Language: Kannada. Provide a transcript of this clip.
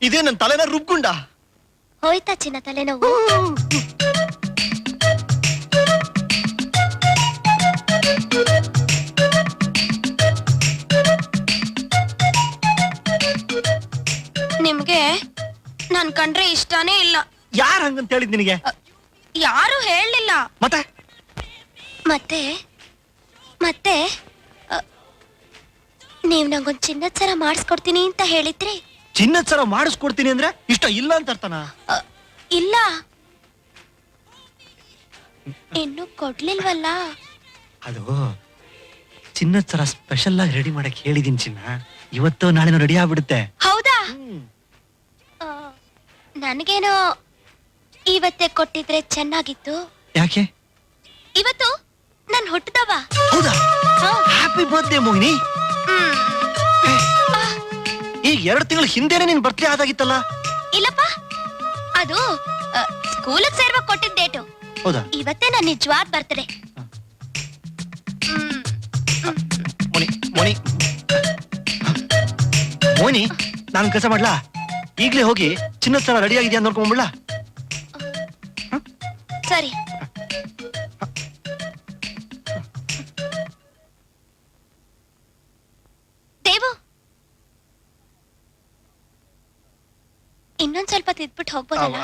ಇದೇ ನನ್ನ ತಲೆನ ರುಬ್ಗುಂಡ. ಹೋಯ್ತಾ ಚಿನ್ನ ತಲೆನೋವು? ನಿಮ್ಗೆ ನನ್ ಕಂಡ್ರೆ ಇಷ್ಟಾನೇ ಇಲ್ಲ. ಯಾರು ಹಂಗಂತ ಹೇಳಿದ್ ನಿನಗೆ? ಯಾರು ಹೇಳಲಿಲ್ಲ. ಮತ್ತೆ ಮತ್ತೆ ಮತ್ತೆ ನೀವ್ ನಂಗೊಂದ್ ಚಿನ್ನದ ಸರ ಮಾಡಿಸ್ಕೊಡ್ತೀನಿ ಅಂತ ಹೇಳಿದ್ರಿ. ಚಿನ್ನದ ಸರ ಮಾಡಿಸ್ಕೊಡ್ತೀನಿ ಅಂದ್ರೆ ಇಷ್ಟ ಇಲ್ಲ ಅಂತ ಅರ್ಥನಾ? ಇಲ್ಲ, ಇನ್ನು ಕೊಡ್ಲಿಲ್ವಲ್ಲ. ಅದು ಚಿನ್ನದ ಸರ ಸ್ಪೆಷಲ್ ಆಗಿ ರೆಡಿ ಮಾಡಕ್ ಹೇಳಿದೀನಿ ಚಿನ್ನ. ಇವತ್ತು ನಾಳೆನೂ ರೆಡಿ ಆಗ್ಬಿಡುತ್ತೆ. ಹೌದಾ? ನನಗೇನೋ ಇವತ್ತೇ ಕೊಟ್ಟಿದ್ರೆ ಚೆನ್ನಾಗಿತ್ತು. ಯಾಕೆ? ಇವತ್ತು ನನ್ ಹುಟ್ಟಿದವ. ಹೌದಾ? Happy birthday Mohini. ಈಗ 2 ತಿಂಗಳ ಹಿಂದೆನೆ ನಿನ್ ಬರ್ತ್ಡೇ ಆದಾಗಿತ್ತಲ್ಲ? ಇಲ್ಲಪ್ಪ, ಅದು ಸ್ಕೂಲ್ ಸೇರ್ವಾಗ ಕೊಟ್ಟಿದ್ದ ಡೇಟು. ಹೌದಾ? ಇವತ್ತೇ ನನ್ನ ನಿಜವಾದ ಬರ್ತ್ಡೇ. ಮೋನಿ ಮೋನಿ ಮೋನಿ, ನಾನು ಕೆಲಸ ಮಾಡ್ಲಾ? ಈಗ್ಲೇ ಹೋಗಿ ಚಿನ್ನದ ಸರ ರೆಡಿ ಆಗಿದ್ಯಾ ನೋಡ್ಕೊಂಡ್ಬಿಡ್ಲಾ? ಸರಿ. ದೇವು, ಇನ್ನೊಂದ್ ಸ್ವಲ್ಪ ತಿದ್ಬಿಟ್ಟು ಹೋಗ್ಬೋದಲ್ಲ?